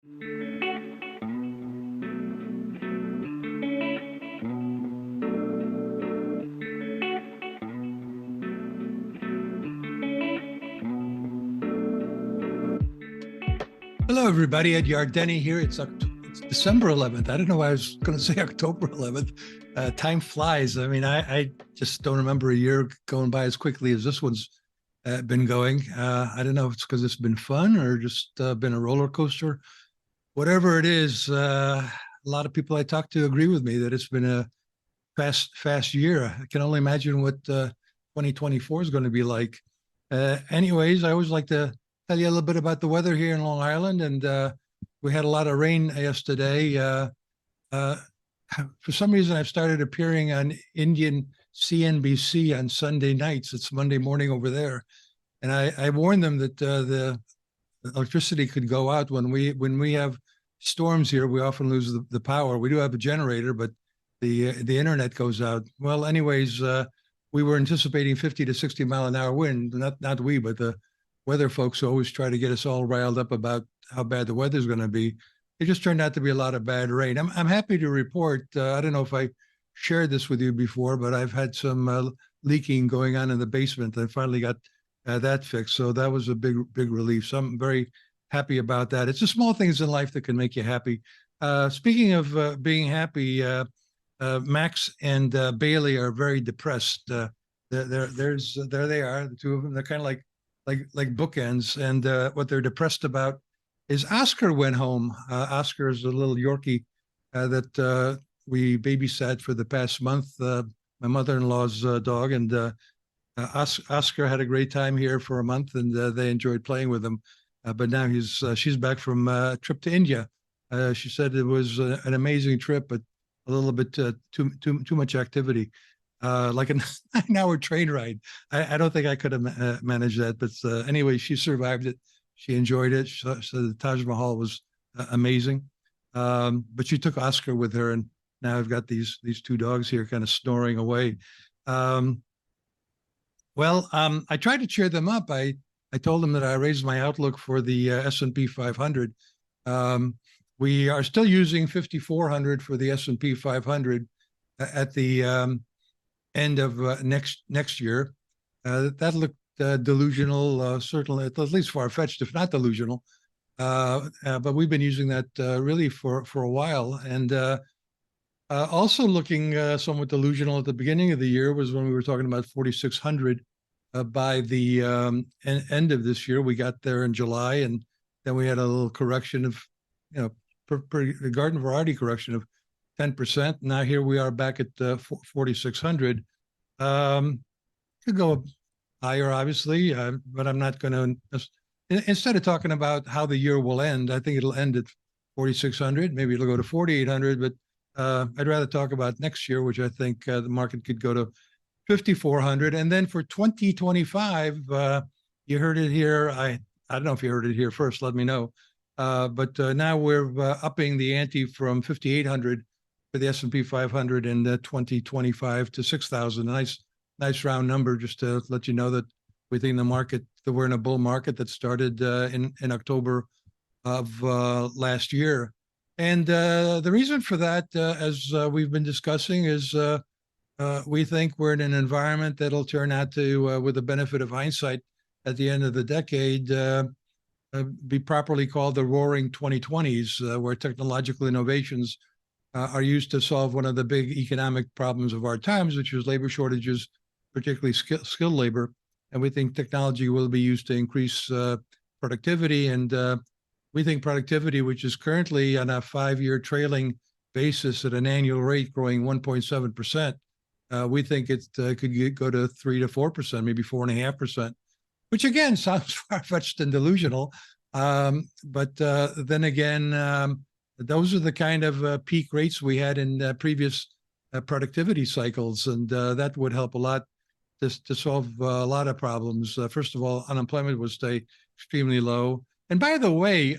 Hello, everybody. Ed Yardeni here. It's December 11th. I don't know why I was going to say October 11th. Time flies. I mean, I just don't remember a year going by as quickly as this one's been going. I don't know if it's because it's been fun or just been a roller coaster. Whatever it is, a lot of people I talk to agree with me that it's been a fast year. I can only imagine what 2024 is going to be like. Anyways, I always like to tell you a little bit about the weather here in Long Island, and we had a lot of rain yesterday. For some reason, I've started appearing on Indian CNBC on Sunday nights. It's Monday morning over there, and I warned them that the electricity could go out when we have storms here. We often lose the power. We do have a generator, but the internet goes out. Well, anyways, we were anticipating 50 to 60 mile an hour wind. Not we, but the weather folks always try to get us all riled up about how bad the weather's going to be. It just turned out to be a lot of bad rain. I'm happy to report. I don't know if I shared this with you before, but I've had some leaking going on in the basement. I finally got that fixed, so that was a big relief. So I'm very happy about that. It's the small things in life that can make you happy. Speaking of being happy, Max and Bailey are very depressed. There they are, the two of them. They're kind of like bookends, and what they're depressed about is Oscar went home. Oscar is a little Yorkie that we babysat for the past month, my mother-in-law's dog, and Oscar had a great time here for a month, and they enjoyed playing with him. But now she's back from a trip to India. She said it was an amazing trip, but a little bit too much activity. Like a 9-hour train ride. I don't think I could have managed that, but anyway, she survived it. She enjoyed it. So the Taj Mahal was amazing. But she took Oscar with her, and now I've got these two dogs here kind of snoring away. I tried to cheer them up. I told them that I raised my outlook for the S&P 500. We are still using 5,400 for the S&P 500 at the end of next year. That looked delusional, certainly, at least far-fetched, if not delusional. But we've been using that really for a while. And also looking somewhat delusional at the beginning of the year was when we were talking about 4,600 by the end of this year. We got there in July, and then we had a little correction of, a garden variety correction of 10%. Now here we are back at 4,600. Could go higher, obviously, but I'm not going to. Instead of talking about how the year will end, I think it'll end at 4,600. Maybe it'll go to 4,800, but I'd rather talk about next year, which I think the market could go to 5,400. And then for 2025, you heard it here. I don't know if you heard it here first. Let me know. But now we're upping the ante from 5,800 for the S&P 500 in 2025 to 6,000. Nice round number, just to let you know that we think that we're in a bull market that started in October of last year. And the reason for that, as we've been discussing, is we think we're in an environment that'll turn out to, with the benefit of hindsight at the end of the decade, be properly called the roaring 2020s, where technological innovations are used to solve one of the big economic problems of our times, which is labor shortages, particularly skilled labor. And we think technology will be used to increase productivity. And we think productivity, which is currently on a 5-year trailing basis at an annual rate growing 1.7%, we think it could go to 3 to 4%, maybe 4.5%, which again sounds far-fetched and delusional. But then again, those are the kind of peak rates we had in previous productivity cycles, and that would help a lot to solve a lot of problems. First of all, unemployment would stay extremely low. And by the way,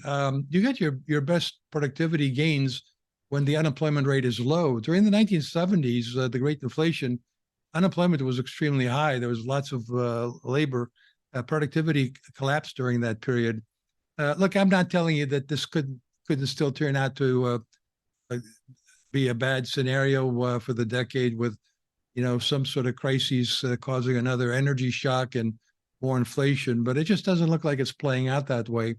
you get your best productivity gains when the unemployment rate is low. During the 1970s, the Great Inflation, unemployment was extremely high. There was lots of labor. Productivity collapsed during that period. Look, I'm not telling you that this couldn't still turn out to be a bad scenario for the decade with, some sort of crises causing another energy shock and more inflation. But it just doesn't look like it's playing out that way.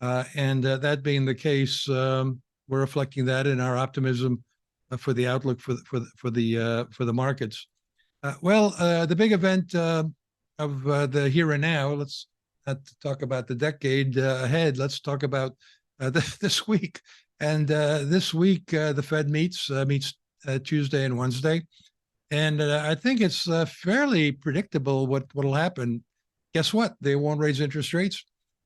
And that being the case, we're reflecting that in our optimism for the outlook for the markets. The big event of the here and now. Let's not talk about the decade ahead. Let's talk about this week. And this week, the Fed meets Tuesday and Wednesday, and I think it's fairly predictable what'll happen. Guess what? They won't raise interest rates.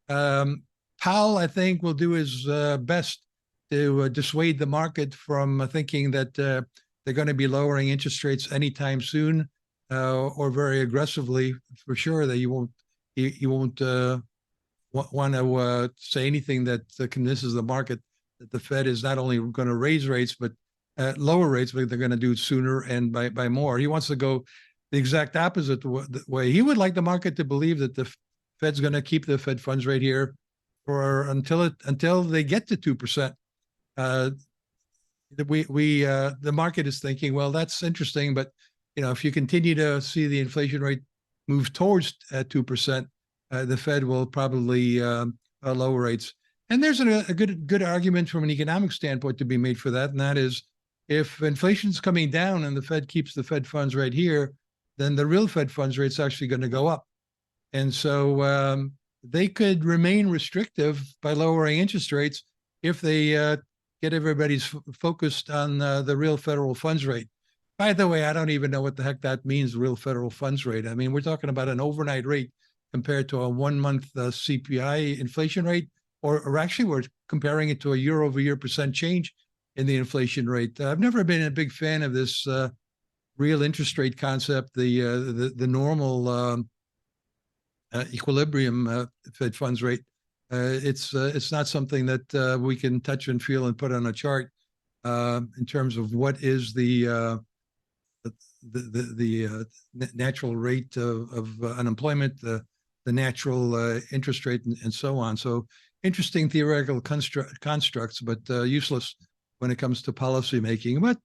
Powell, I think, will do his best to dissuade the market from thinking that they're going to be lowering interest rates anytime soon or very aggressively. For sure, that he won't want to say anything that convinces the market that the Fed is not only going to raise rates but lower rates, but they're going to do it sooner and by more. He wants to go the exact opposite way. He would like the market to believe that the Fed's going to keep the Fed funds rate here for until they get to 2%. The market is thinking, well, that's interesting, but if you continue to see the inflation rate move towards 2%, the Fed will probably lower rates. And there's a good argument from an economic standpoint to be made for that, and that is, if inflation's coming down and the Fed keeps the Fed funds rate here, then the real Fed funds rate's actually going to go up. And so they could remain restrictive by lowering interest rates if they get everybody's focused on the real federal funds rate. By the way, I don't even know what the heck that means, real federal funds rate. I mean, we're talking about an overnight rate compared to a 1-month CPI inflation rate, or actually we're comparing it to a year-over-year percent change in the inflation rate. I've never been a big fan of this real interest rate concept, the normal equilibrium Fed funds rate. It's not something that we can touch and feel and put on a chart in terms of what is the natural rate of unemployment, the natural interest rate, and so on. So interesting theoretical constructs, but useless when it comes to policy making. But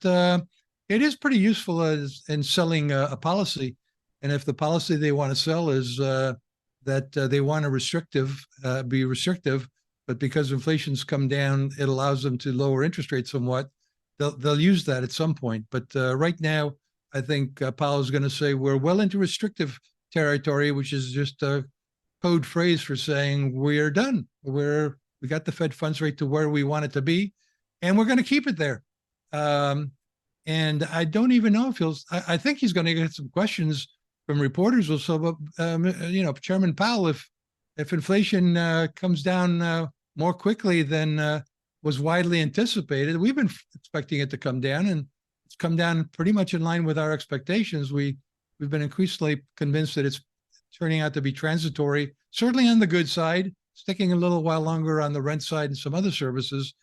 it is pretty useful in selling a policy. And if the policy they want to sell is that they want to be restrictive, but because inflation's come down, it allows them to lower interest rates somewhat, they'll use that at some point. But right now, I think Powell is going to say we're well into restrictive territory, which is just a code phrase for saying we're done. We got the Fed funds rate to where we want it to be, and we're going to keep it there. And I don't even know if I think he's going to get some questions from reporters also, but Chairman Powell, if inflation comes down more quickly than was widely anticipated, we've been expecting it to come down, and it's come down pretty much in line with our expectations. We've been increasingly convinced that it's turning out to be transitory, certainly on the good side, sticking a little while longer on the rent side and some other services.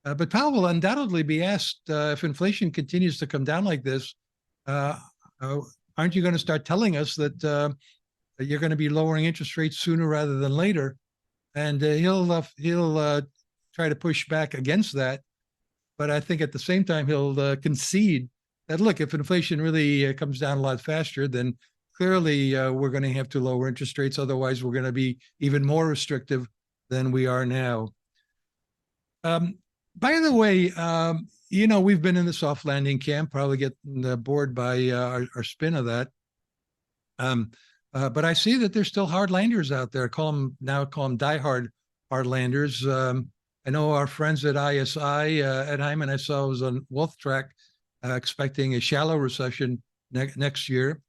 But Powell will undoubtedly be asked if inflation continues to come down like this, aren't you going to start telling us that you're going to be lowering interest rates sooner rather than later? And he'll try to push back against that. But I think at the same time, he'll concede that, look, if inflation really comes down a lot faster, then clearly we're going to have to lower interest rates. Otherwise, we're going to be even more restrictive than we are now. By the way, we've been in the soft landing camp, probably getting bored by our spin of that. But I see that there's still hardlanders out there. Call them diehard hardlanders. I know our friends at ISI, Ed Hyman, I saw was on Wealth Track expecting a shallow recession next year.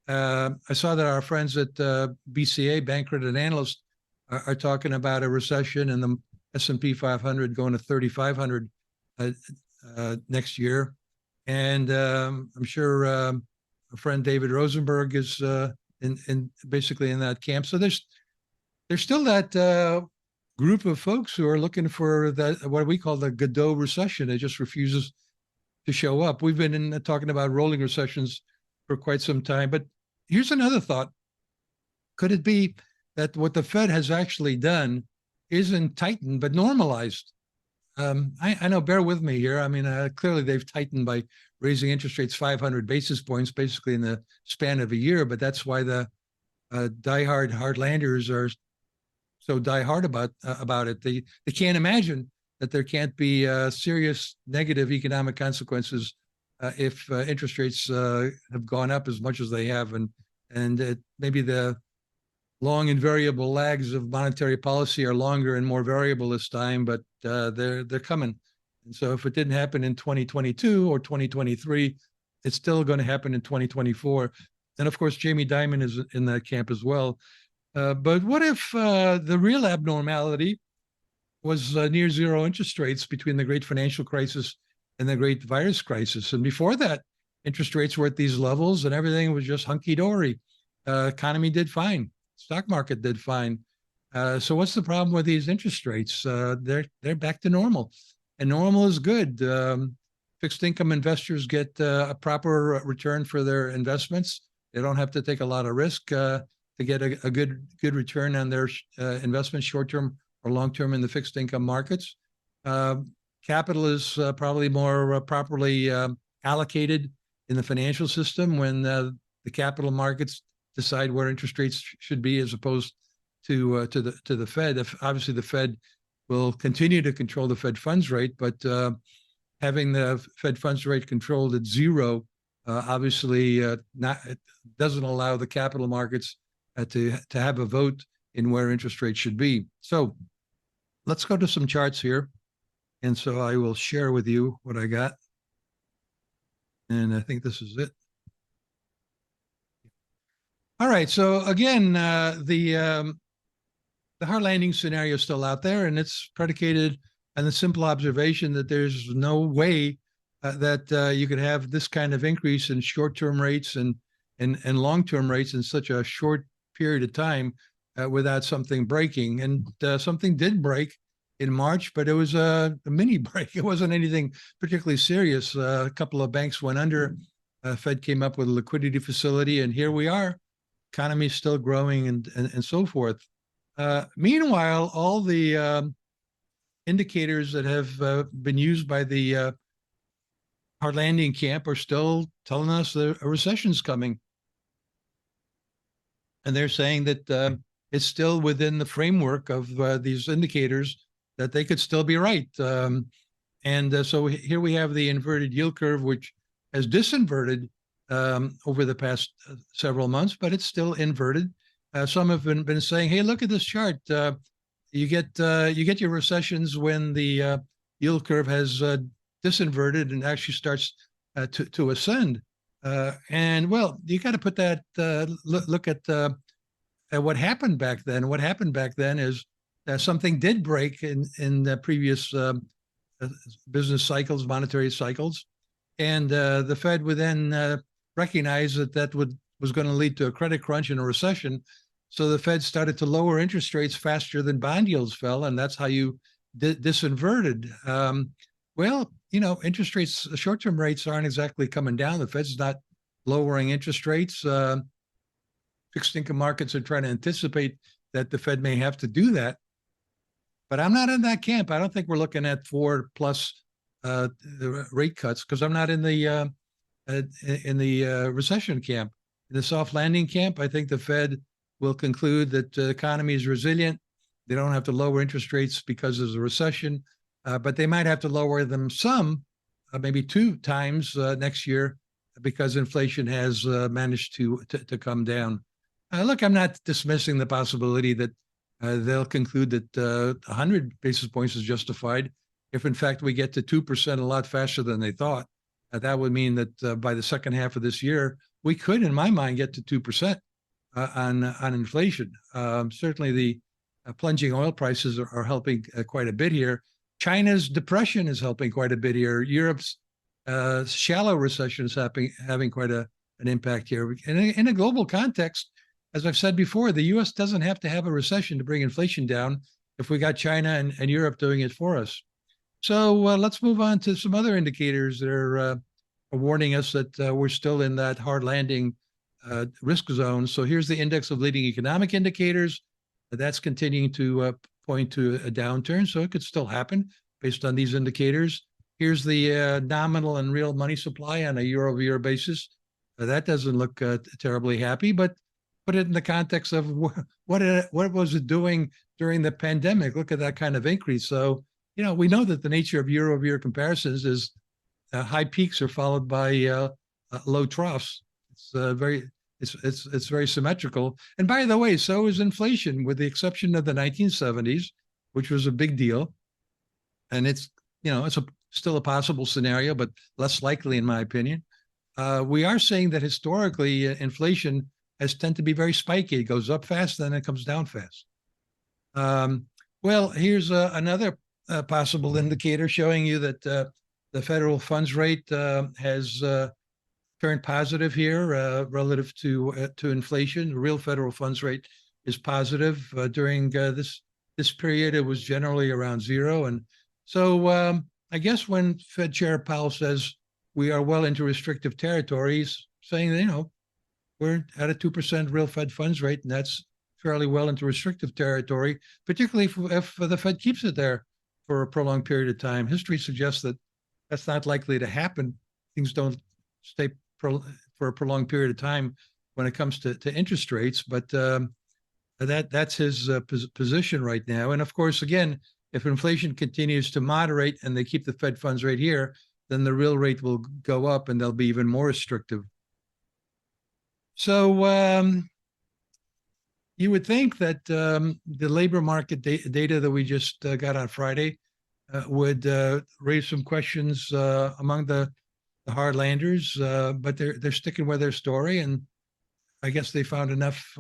I saw that our friends at BCA, Bank Credit Analyst, are talking about a recession and the S&P 500 going to 3,500 next year. And I'm sure our friend David Rosenberg is basically in that camp. So there's still that group of folks who are looking for that, what we call the Godot recession. It just refuses to show up. We've been talking about rolling recessions for quite some time. But here's another thought. Could it be that what the Fed has actually done isn't tightened, but normalized? I know, bear with me here. I mean, clearly they've tightened by raising interest rates 500 basis points basically in the span of a year, but that's why the diehard hardlanders are so diehard about it. They can't imagine that there can't be serious negative economic consequences if interest rates have gone up as much as they have, and maybe the long and variable lags of monetary policy are longer and more variable this time, but they're coming. And so if it didn't happen in 2022 or 2023, it's still going to happen in 2024. And of course, Jamie Dimon is in that camp as well. But what if the real abnormality was near zero interest rates between the great financial crisis and the great virus crisis? And before that, interest rates were at these levels and everything was just hunky-dory. Economy did fine. Stock market did fine. So what's the problem with these interest rates? They're back to normal, and normal is good. Fixed income investors get a proper return for their investments. They don't have to take a lot of risk to get a good return on their investments, short term or long term, in the fixed income markets. Capital is probably more properly allocated in the financial system when the capital markets decide where interest rates should be, as opposed to the Fed. Obviously, the Fed will continue to control the Fed funds rate, but having the Fed funds rate controlled at zero obviously it doesn't allow the capital markets to have a vote in where interest rates should be. So let's go to some charts here. And so I will share with you what I got. And I think this is it. All right. So again, the hard landing scenario is still out there, and it's predicated on the simple observation that there's no way that you could have this kind of increase in short-term rates and long-term rates in such a short period of time without something breaking. And something did break in March, but it was a mini break. It wasn't anything particularly serious. A couple of banks went under. Fed came up with a liquidity facility, and here we are. Economy is still growing and so forth. Meanwhile, all the indicators that have been used by the hard landing camp are still telling us that a recession's coming. And they're saying that it's still within the framework of these indicators that they could still be right. So here we have the inverted yield curve, which has disinverted over the past several months, but it's still inverted. Some have been saying, "Hey, look at this chart. You get your recessions when the yield curve has disinverted and actually starts to ascend." And well, you got to put that look at what happened back then. What happened back then is something did break in the previous business cycles, monetary cycles, and the Fed would then recognize that was going to lead to a credit crunch and a recession. So the Fed started to lower interest rates faster than bond yields fell, and that's how you disinverted. Well, interest rates, short-term rates aren't exactly coming down. The Fed's not lowering interest rates. Fixed income markets are trying to anticipate that the Fed may have to do that. But I'm not in that camp. I don't think we're looking at 4+ rate cuts, because I'm not in the recession camp. In the soft landing camp, I think the Fed will conclude that the economy is resilient. They don't have to lower interest rates because there's a recession, but they might have to lower them some, maybe 2 times next year, because inflation has managed to come down. Look, I'm not dismissing the possibility that they'll conclude that 100 basis points is justified. If in fact we get to 2% a lot faster than they thought, that would mean that by the second half of this year, we could, in my mind, get to 2% on inflation. Certainly the plunging oil prices are helping quite a bit here. China's depression is helping quite a bit here. Europe's shallow recession is having quite an impact here. And in a global context, as I've said before, the U.S. doesn't have to have a recession to bring inflation down if we got China and Europe doing it for us. So let's move on to some other indicators that are warning us that we're still in that hard landing risk zone. So here's the index of leading economic indicators. That's continuing to point to a downturn, so it could still happen. based on these indicators. Here's the nominal and real money supply on a year-over-year basis. That doesn't look terribly happy, but put it in the context of what was it doing during the pandemic? Look at that kind of increase. So, we know that the nature of year-over-year comparisons is high peaks are followed by low troughs. It's very symmetrical. And by the way, so is inflation, with the exception of the 1970s, which was a big deal. And it's still a possible scenario, but less likely in my opinion. We are saying that historically inflation has tended to be very spiky. It goes up fast, then it comes down fast. Well, here's another possible indicator showing you that the federal funds rate has turned positive here relative to inflation. The real federal funds rate is positive. During this period, it was generally around zero. And so I guess when Fed Chair Powell says we are well into restrictive territory, he's saying that, we're at a 2% real Fed funds rate, and that's fairly well into restrictive territory, particularly if the Fed keeps it there for a prolonged period of time. History suggests that that's not likely to happen. Things don't stay for a prolonged period of time when it comes to interest rates, but that's his position right now. And of course, again, if inflation continues to moderate and they keep the Fed funds rate here, then the real rate will go up and they'll be even more restrictive. So you would think that the labor market data that we just got on Friday would raise some questions among the hardlanders, but they're sticking with their story, and I guess they found enough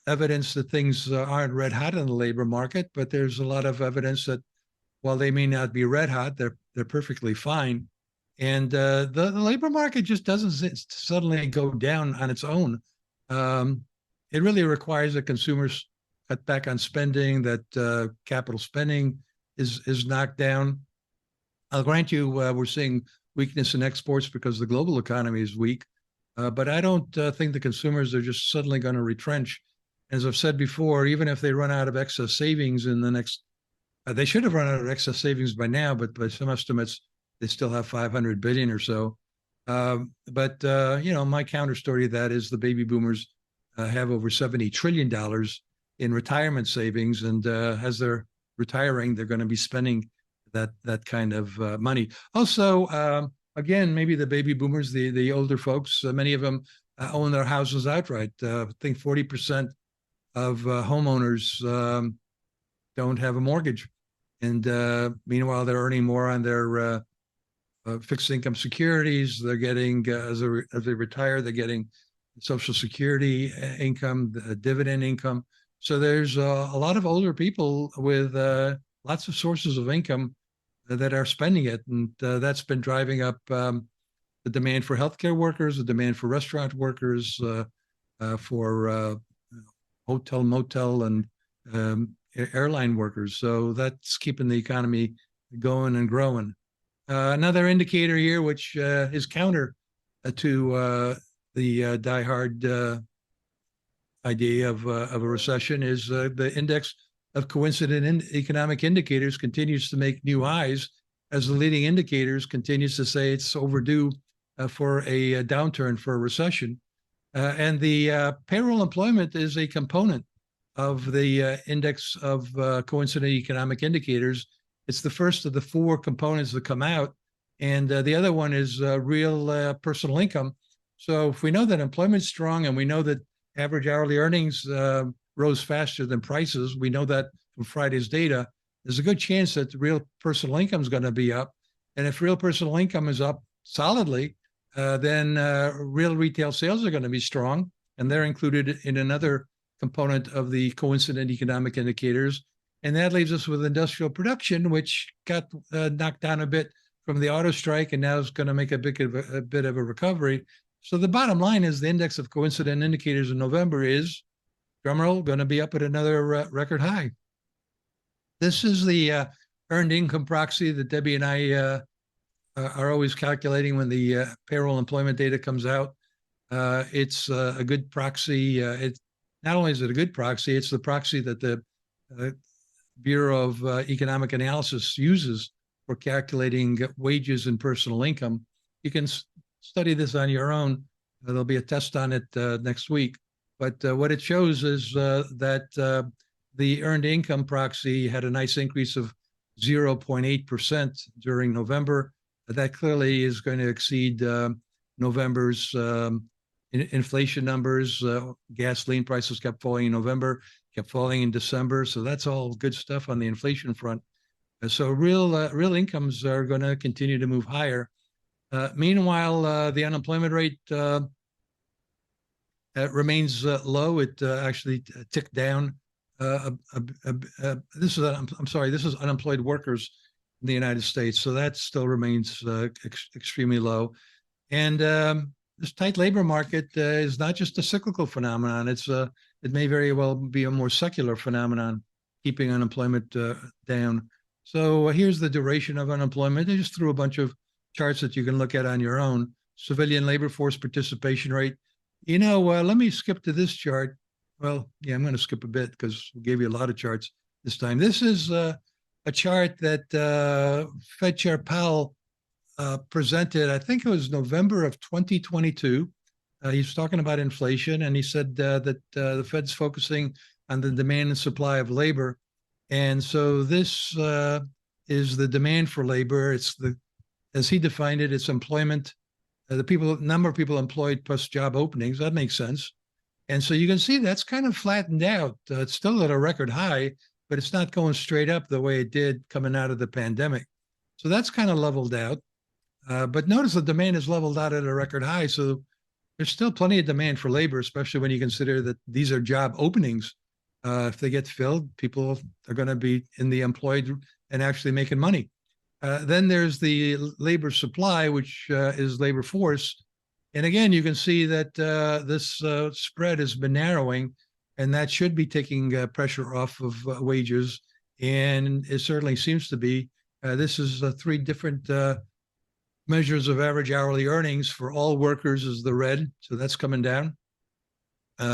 evidence that things aren't red hot in the labor market. But there's a lot of evidence that while they may not be red hot, they're perfectly fine. And the labor market just doesn't suddenly go down on its own. It really requires that consumers cut back on spending, that capital spending is knocked down. I'll grant you we're seeing weakness in exports because the global economy is weak, but I don't think the consumers are just suddenly going to retrench. As I've said before, even if they run out of excess savings in the next, they should have run out of excess savings by now, but by some estimates, they still have 500 billion or so. But my counter story to that is the baby boomers have over $70 trillion in retirement savings, and as they're retiring, they're going to be spending that kind of money. Also, again, maybe the baby boomers, the older folks, many of them own their houses outright. I think 40% of homeowners don't have a mortgage, and meanwhile, they're earning more on their fixed income securities. They're getting, as they retire, they're getting Social Security income, dividend income. So there's a lot of older people with lots of sources of income that are spending it, and that's been driving up the demand for healthcare workers, the demand for restaurant workers, for hotel, motel, and airline workers. So that's keeping the economy going and growing. Another indicator here, which is counter to the diehard idea of a recession, is the index of coincident economic indicators continues to make new highs as the leading indicators continues to say it's overdue for a downturn, for a recession. And the payroll employment is a component of the index of coincident economic indicators. It's the first of the four components that come out. And the other one is real personal income. So if we know that employment's strong and we know that average hourly earnings rose faster than prices, we know that from Friday's data, there's a good chance that real personal income is going to be up. And if real personal income is up solidly, then real retail sales are going to be strong. And they're included in another component of the coincident economic indicators. And that leaves us with industrial production, which got knocked down a bit from the auto strike and now is going to make a bit of a recovery. So the bottom line is the index of coincident indicators in November is, drumroll, going to be up at another record high. This is the earned income proxy that Debbie and I are always calculating when the payroll employment data comes out. It's a good proxy. Not only is it a good proxy, it's the proxy that the Bureau of Economic Analysis uses for calculating wages and personal income. You can study this on your own. There'll be a test on it next week. But what it shows is that the earned income proxy had a nice increase of 0.8% during November. That clearly is going to exceed November's inflation numbers. Gasoline prices kept falling in November, kept falling in December. So that's all good stuff on the inflation front. So real incomes are going to continue to move higher. Meanwhile, the unemployment rate remains low. It actually ticked down. This is unemployed workers in the United States. So that still remains extremely low. And this tight labor market is not just a cyclical phenomenon. It may very well be a more secular phenomenon, keeping unemployment down. So here's the duration of unemployment. I just threw a bunch of charts that you can look at on your own. Civilian labor force participation rate. Let me skip to this chart. Well, yeah, I'm going to skip a bit because we gave you a lot of charts this time. This is a chart that Fed Chair Powell presented. I think it was November of 2022. He was talking about inflation, and he said that the Fed's focusing on the demand and supply of labor. And so this is the demand for labor. It's as he defined it, it's employment, number of people employed plus job openings. That makes sense. And so you can see that's kind of flattened out. It's still at a record high, but it's not going straight up the way it did coming out of the pandemic. So that's kind of leveled out. But notice the demand is leveled out at a record high. So there's still plenty of demand for labor, especially when you consider that these are job openings. If they get filled, people are going to be in the employed and actually making money. Then there's the labor supply, which is labor force. And again, you can see that this spread has been narrowing, and that should be taking pressure off of wages. And it certainly seems to be. This is three different measures of average hourly earnings for all workers is the red. So that's coming down.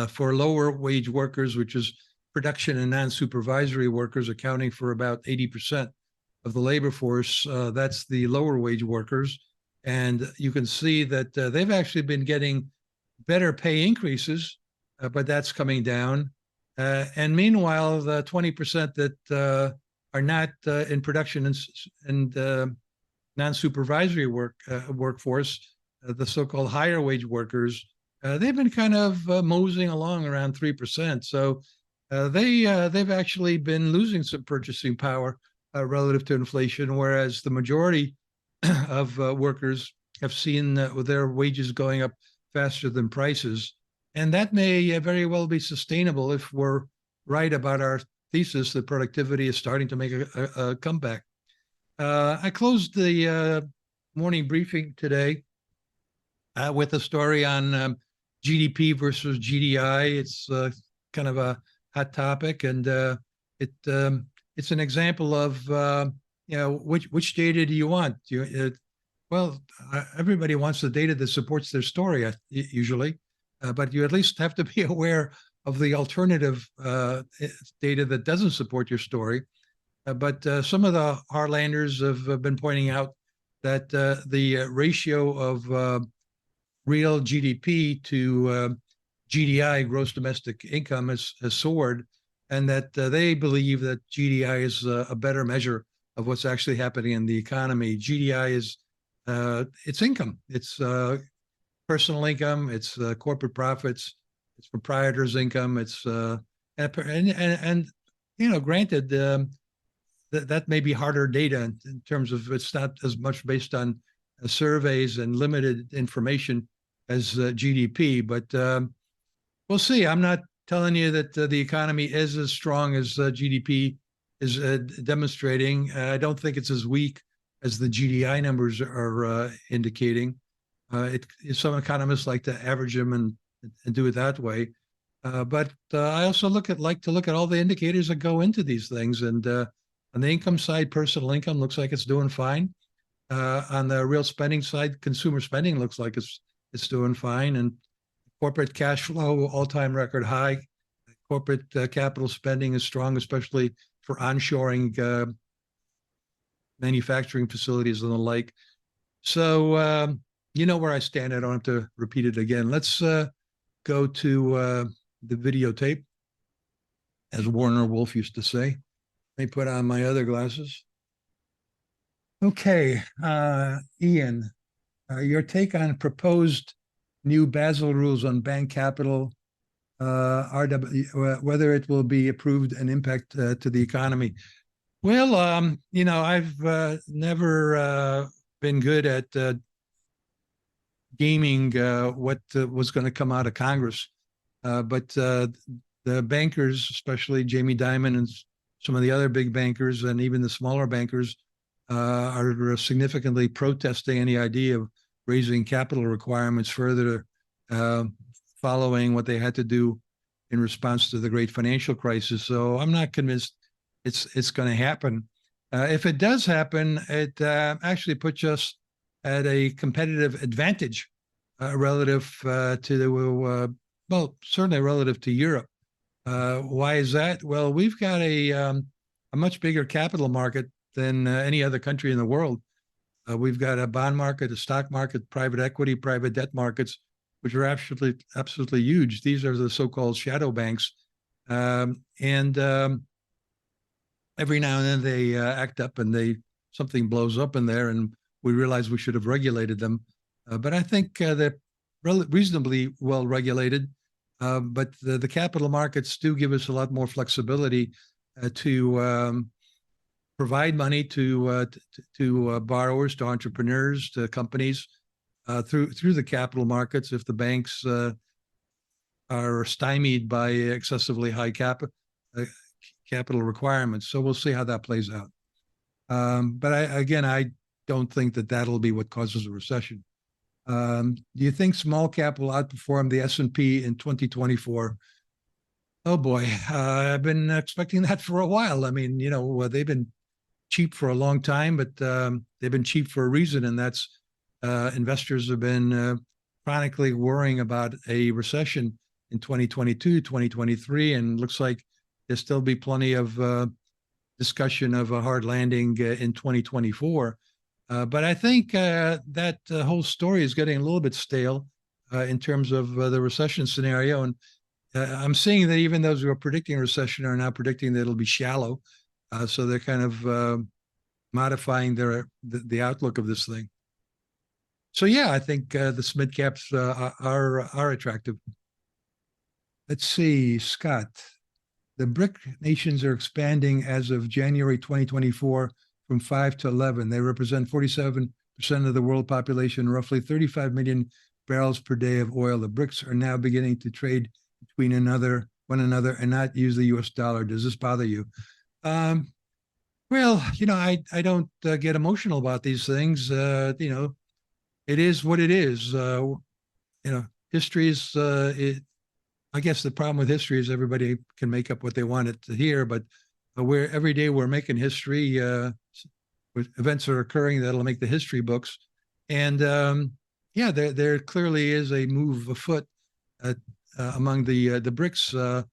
For lower wage workers, which is production and non-supervisory workers accounting for about 80% of the labor force, that's the lower wage workers. And you can see that they've actually been getting better pay increases, but that's coming down. And meanwhile, the 20% that are not in production and non-supervisory workforce, the so-called higher wage workers, they've been kind of moseying along around 3%. So they've actually been losing some purchasing power relative to inflation, whereas the majority of workers have seen their wages going up faster than prices. And that may very well be sustainable if we're right about our thesis that productivity is starting to make a comeback. I closed the morning briefing today with a story on GDP versus GDI. It's kind of a hot topic, and it's an example of which data do you want? Everybody wants the data that supports their story usually, but you at least have to be aware of the alternative data that doesn't support your story. But some of the Heartlanders have been pointing out that the ratio of real GDP to GDI, gross domestic income, has soared, and that they believe that GDI is a better measure of what's actually happening in the economy. GDI is it's income, it's personal income, it's corporate profits, it's proprietors' income, it's granted. That may be harder data in terms of it's not as much based on surveys and limited information as GDP, but we'll see. I'm not telling you that the economy is as strong as GDP is demonstrating. I don't think it's as weak as the GDI numbers are indicating. Some economists like to average them and do it that way. But I also like to look at all the indicators that go into these things. And on the income side, personal income looks like it's doing fine. On the real spending side, consumer spending looks like it's doing fine. And corporate cash flow, all-time record high. Corporate capital spending is strong, especially for onshoring manufacturing facilities and the like. So you know where I stand. I don't have to repeat it again. Let's go to the videotape, as Warner Wolf used to say. Let me put on my other glasses. Okay, Ian, your take on proposed new Basel rules on bank capital, RW, whether it will be approved and impact to the economy. Well, you know, I've never been good at gaming what was going to come out of Congress. But the bankers, especially Jamie Dimon and some of the other big bankers and even the smaller bankers, are significantly protesting any idea of raising capital requirements further, following what they had to do in response to the great financial crisis. So I'm not convinced it's going to happen. If it does happen, it actually puts us at a competitive advantage relative to the well, certainly relative to Europe. Why is that? Well, we've got a much bigger capital market than any other country in the world. We've got a bond market, a stock market, private equity, private debt markets, which are absolutely huge. These are the so-called shadow banks, and every now and then they act up and something blows up in there, and we realize we should have regulated them. But I think they're reasonably well regulated. But the capital markets do give us a lot more flexibility to provide money to borrowers, to entrepreneurs, to companies through the capital markets if the banks are stymied by excessively high capital requirements. So we'll see how that plays out. But I don't think that that'll be what causes a recession. Do you think small cap will outperform the S&P in 2024? Oh boy, I've been expecting that for a while. I mean, you know, they've been cheap for a long time, but they've been cheap for a reason, and that's investors have been chronically worrying about a recession in 2022, 2023, and looks like there'll still be plenty of discussion of a hard landing in 2024. But I think that whole story is getting a little bit stale in terms of the recession scenario. And I'm seeing that even those who are predicting a recession are now predicting that it'll be shallow. So they're kind of modifying the outlook of this thing. So yeah, I think the mid caps are attractive. Let's see, Scott. The BRIC nations are expanding as of January 2024 from 5 to 11. They represent 47% of the world population, roughly 35 million barrels per day of oil. The BRICS are now beginning to trade between one another and not use the US dollar. Does this bother you? Well, you know, I don't get emotional about these things. You know, it is what it is. You know, history is, I guess the problem with history is everybody can make up what they want it to hear, but every day we're making history. Events are occurring that'll make the history books. And yeah, there clearly is a move afoot among the BRICS.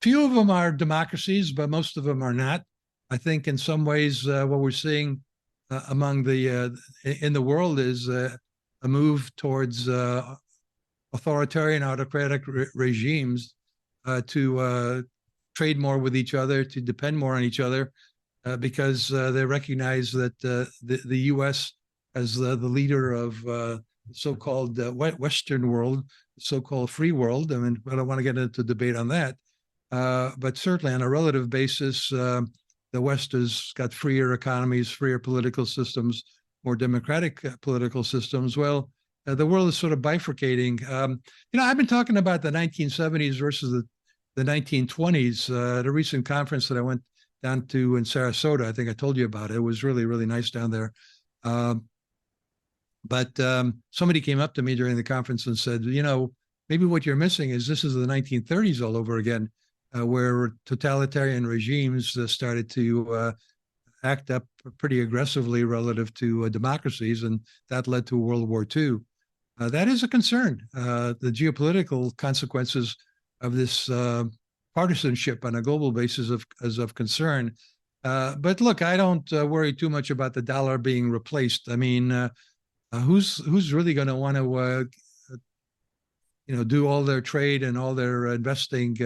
Few of them are democracies, but most of them are not. I think in some ways what we're seeing among in the world is a move towards authoritarian, autocratic regimes to trade more with each other, to depend more on each other, because they recognize that the U.S. as the leader of the so-called Western world, so-called free world. I mean, I don't want to get into debate on that, but certainly on a relative basis, the West has got freer economies, freer political systems, more democratic political systems. Well, the world is sort of bifurcating. You know, I've been talking about the 1970s versus the 1920s. At a recent conference that I went down to in Sarasota, I think I told you about it. It was really, really nice down there. But somebody came up to me during the conference and said, you know, maybe what you're missing is this is the 1930s all over again, where totalitarian regimes started to act up pretty aggressively relative to democracies, and that led to World War II. That is a concern. The geopolitical consequences of this partisanship on a global basis is of concern. But look, I don't worry too much about the dollar being replaced. I mean, who's really going to want to do all their trade and all their investing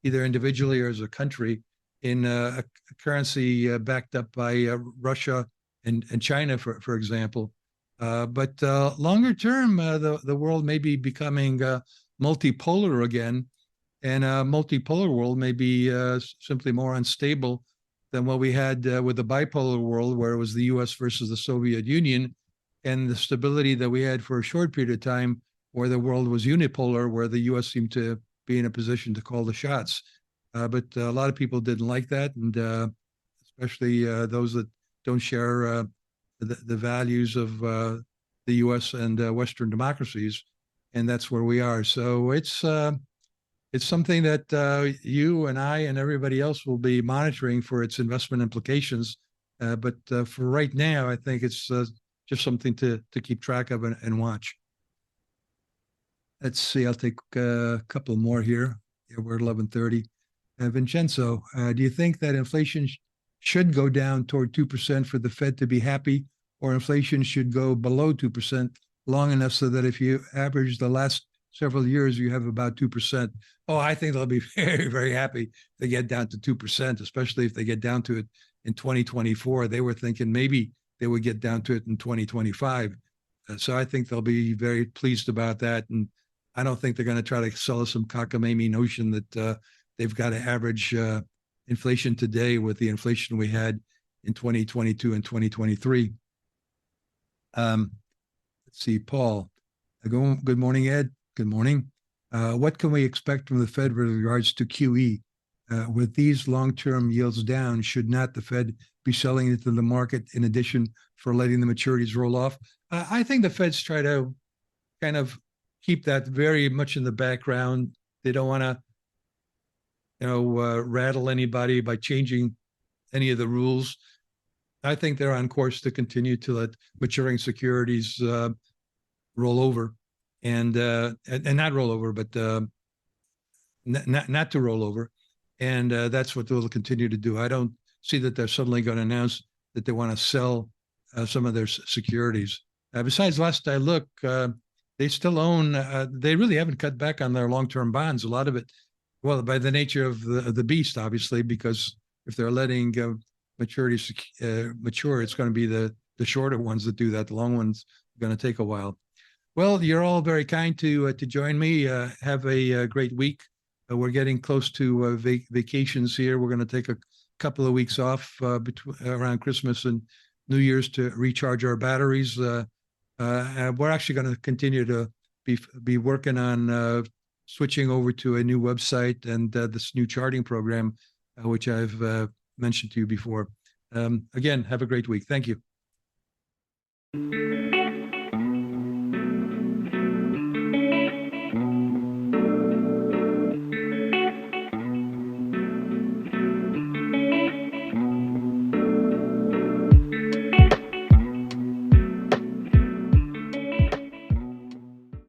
either individually or as a country in a currency backed up by Russia and China, for example. But longer term, the world may be becoming multipolar again, and a multipolar world may be simply more unstable than what we had with the bipolar world, where it was the U.S. versus the Soviet Union, and the stability that we had for a short period of time, where the world was unipolar, where the U.S. seemed to be in a position to call the shots. But a lot of people didn't like that, and especially those that don't share the values of the U.S. and Western democracies, and that's where we are. So it's something that you and I and everybody else will be monitoring for its investment implications. But for right now, I think it's just something to keep track of and watch. Let's see. I'll take a couple more here. Yeah, we're at 11:30. Vincenzo, do you think that inflation should go down toward 2% for the Fed to be happy, or inflation should go below 2% long enough so that if you average the last several years, you have about 2%? Oh, I think they'll be very, very happy if they get down to 2%, especially if they get down to it in 2024. They were thinking maybe they would get down to it in 2025. So I think they'll be very pleased about that. And I don't think they're going to try to sell us some cockamamie notion that they've got to average inflation today with the inflation we had in 2022 and 2023. Let's see, Paul. Good morning, Ed. Good morning. What can we expect from the Fed with regards to QE? With these long-term yields down, should not the Fed be selling into the market in addition for letting the maturities roll off? I think the Feds try to kind of keep that very much in the background. They don't want to, rattle anybody by changing any of the rules. I think they're on course to continue to let maturing securities roll over, and not roll over, but not to roll over, and that's what they'll continue to do. I don't see that they're suddenly going to announce that they want to sell some of their securities. Besides, last I look, they still own. They really haven't cut back on their long-term bonds. A lot of it, well, by the nature of the beast, obviously, because if they're letting maturities mature, it's going to be the shorter ones that do that. The long ones are going to take a while. Well, you're all very kind to join me. Have a great week. We're getting close to vacations here. We're going to take a couple of weeks off around Christmas and New Year's to recharge our batteries. We're actually going to continue to be working on switching over to a new website and this new charting program, which I've mentioned to you before. Again, have a great week. Thank you.